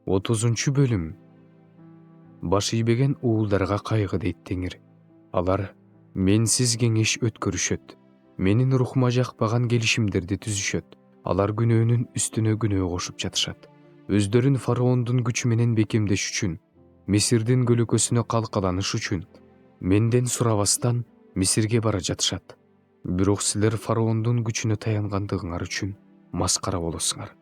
30 бөлүм. Баш ийбеген уулдарга кайгы дейт Теңир. Алар менсиз кеңеш өткөрүшөт. Менин рухума жакпаган келишимдерди түзүшөт. Алар күнөөнүн үстүнө күнөө кошуп жатышат. Өздөрүн фараондун күчү менен бекемдеш үчүн, Мисирдин көлөкөсүнө калкаланыш үчүн менден сурабастан Мисирге бара жатышат. Бирок силер фараондун күчүнө таянгандыгыңар үчүн маскара болосуңар.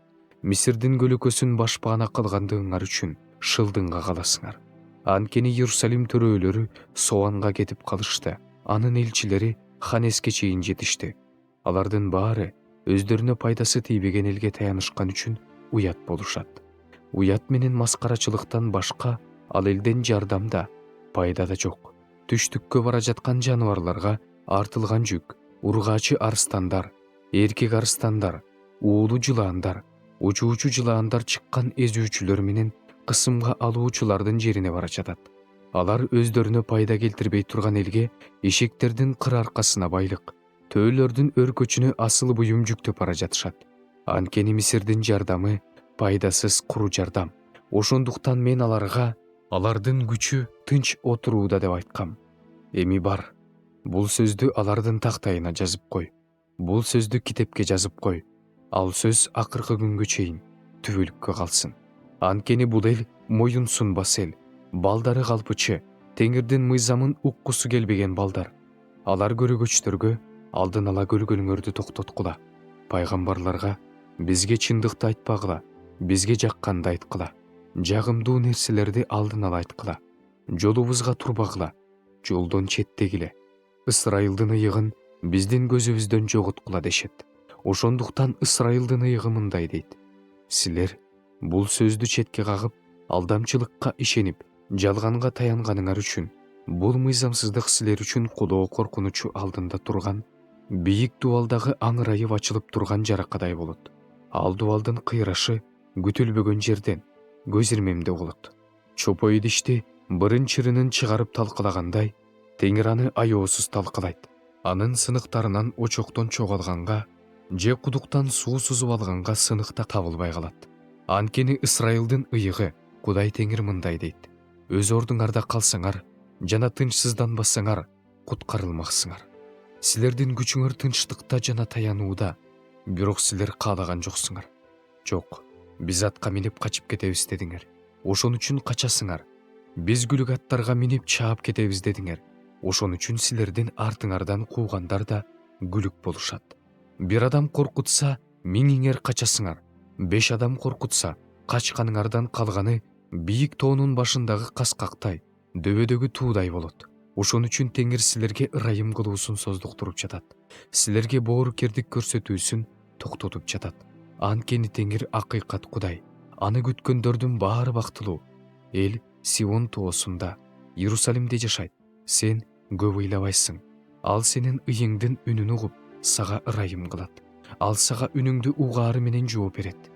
Мисирдин көлөкөсүн башпаана кылгандыгыңар үчүн шылдыңга каласыңар. Анткени Иерусалим төрөлөрү Соанга кетип калышты. Анын элчилери Ханеске чейин жетишти. Алардын баары өздөрүнө пайдасы тийбеген элге таянышкан үчүн уят болушат. Уят менен маскарачылыктан башка ал элден жардам да, пайда да жок. Түштүккө бара жаткан жаныбарларга артылган жүк, ургаачы арстандар, эркек арстандар, уулу жылаандар, учуучу жылаандар чыккан эзүүчүлөр менен кысымга алуучулардын жерине бара жатат. Алар өздөрүнө пайда келтирбей турган элге эшектердин кыр аркасына байлык, төөлөрдүн өркөчүнө асыл буюм жүктөп бара жатышат. Анткени Мисирдин жардамы пайдасыз куру жардам. Ошондуктан мен аларга алардын күчү тынч отурууда деп айткам. Эми бар, бул сөздү алардын тактайына жазып кой. Бул сөздү китепке жазып кой. Ал сөз акыркы күнгө чейин түбөлүккө калсын. Анткени бул эл моюн сунбас эл, балдары калпычы, Теңирдин мыйзамын уккусу келбеген балдар. Алар көрөгөчтөргө алдын ала көлгөнүңөрдү токтоткула. Пайгамбарларга бизге чындыкты айтпагыла, бизге жакканды айткыла. Жагымдуу нерселерди алдын ала айткыла. Жолубузга турбагыла, жолдон четтегиле. Ысрайылдын ыйыгын биздин көзүбүздөн жоготкула дешет. Ошондуктан Ысрайылдын ыйыгы мындай дейт: силер бул сөздү четке кагып, алдамчылыкка ишенип, жалганга таянганыңар үчүн, бул мыйзамсыздык силер үчүн Кудоо коркунучу алдында турган, бийик дубалдагы аңырайып ачылып турган жаракадай болот. Ал дубалдын кыйрашы күтүлбөгөн жерден, көз ирмемде болот. Чопой идишти бырын чырынын чыгарып талкалагандай, Теңир аны аеосуз талкалайт. Анын сыныктарынан очоктон чогалганга же кудуктан суу сузуп алганга сынык табылбай калат. Анткени Ысрайылдын ыйыгы, Кудай Теңир мындай дейт: өз ордуңарда калсаңар жана тынчсызданбасаңар куткарылмаксыңар. Силердин күчүңөр тынчтыкта жана таянууда, бирок силер каалаган жоксуңар. Жок, биз атка минип качып кетебиз дедиңер. Ошон үчүн качасыңар. Биз күлүк аттарга минип чаап кетебиз дедиңер. Ошон үчүн силердин артыңардан куугандар да күлүк болушат. Бир адам коркутса, миңиңер качасыңар. 5 адам коркутса, качканыңардан калганы бийик тоонун башындагы каскактай, дөбөдөгү туудай болот. Ошон үчүн Теңир силерге ырайым кылуусун создуктуруп жатат. Силерге боорукердик көрсөтүүсүн токтотуп жатат. Анткени Теңир акыйкат Кудай. Аны күткөндөрдүн баары бактылуу. Эл Сион тоосунда, Иерусалимде жашайт. Сен көп ыйлабайсың. Ал сенин ыйыңдын үнүн угуп, сага ырайым кылат. Ал сага үнүңдү угаары менен жооп берет.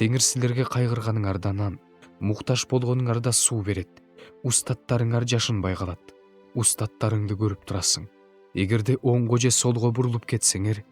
Теңир силерге кайгырганыңарда нан, муктаж болгонуңарда суу берет. Устаттарыңар жашынбай калат. Устаттарыңды көрүп турасың. Эгерде оңго же солго бурулуп кетсеңер,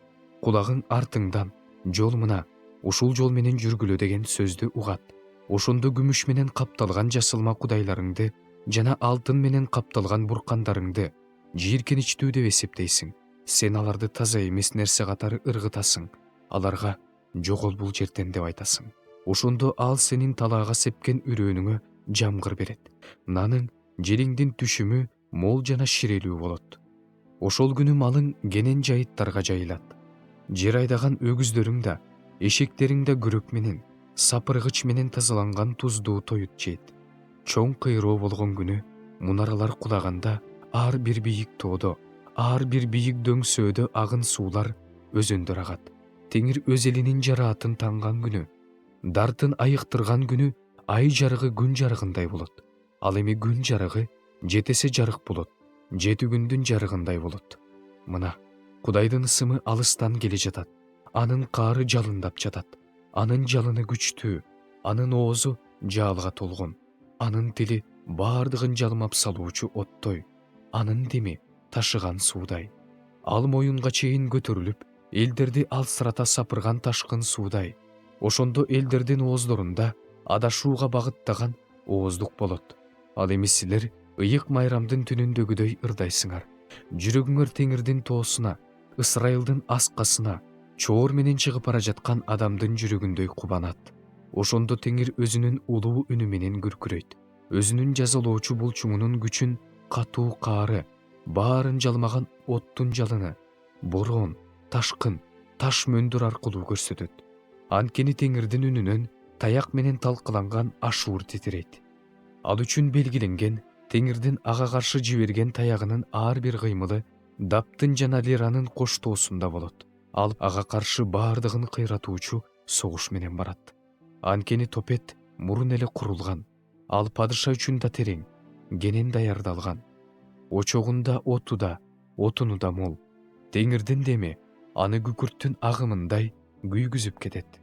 кулагың артыңдан: жол мына, ушул жол менен жүргүлө деген сөздү угат. Ошондо күмүш менен капталган жасылма кудайларыңды жана алтын менен капталган буркандарыңды жийиркеничтүү деп эсептейсиң. Сен аларды таза эмес нерсе катары ыргытасың. Аларга жогол бул жерден деп айтасың. Ошондо ал сенин талаага сепкен үрөөнүңө жамгыр берет. Наның, желиңдин түшүмү мол жана ширелүү болот. Ошол күнү малың кенен жайыттарга жайылат. Жер айдаган өгүздөрүң да, эшектериң да күрөк менен, сапыргыч менен тазаланган туздуу тоют жейт. Чоң кыйроо болгон күнү мунаралар кулаганда, ар бир бийик тоодо, ар бир бийик дөңсөөдө агын суулар, өзөндөр агат. Теңир өз элинин жараатын танган күнү, дартын айыктырган күнү ай жарыгы күн жарыгындай болот. Ал эми күн жарыгы жетесе жарык болот, 7 күндүн жарыгындай болот. Мына, Кудайдын ысымы алыстан келе жатат. Анын каары жалындап жатат. Анын жалыны күчтүү, анын оозу жаалга толгон. Анын тили баардыгын жалмап салуучу оттой. Анын деми ташыган суудай. Ал моюнга чейин көтөрүлүп, элдерди алсырата сапырган ташкын суудай. Ошондо элдердин ооздорунда адашууга багыттаган ооздук болот. Ал эми силер ыйык майрамдын түнүндөгүдөй ырдайсыңар. Жүрөгүңөр Теңирдин тоосуна, Ысырайылдын аскасына, чоор менен чыгып бара жаткан адамдын жүрөгүндөй кубанат. Ошондо Теңир өзүнүн улуу үнү менен күркүрөйт. Өзүнүн жазалоочу булчуңунун күчүн, катуу каары, баарын жалмаган оттун жалыны, бороон, ташкын, таш мөндүр аркылуу көрсөтөт. Анткени Теңирдин үнүнөн таяк менен талкаланган ашуур титирейт. Ал үчүн белгиленген Теңирдин ага каршы жиберген таягынын ар бир кыймылы Даптын жана Лиранын коштоосунда болот. Ал ага каршы баардыгын кыйратуучу согуш менен барат. Анткени Топет мурун эле курулган. Ал падыша үчүн да терең, кенен даярдалган. Очогунда оту да, отуну да мол. Теңирдин деми аны күкүрттүн агымындай күйгүзүп кетет.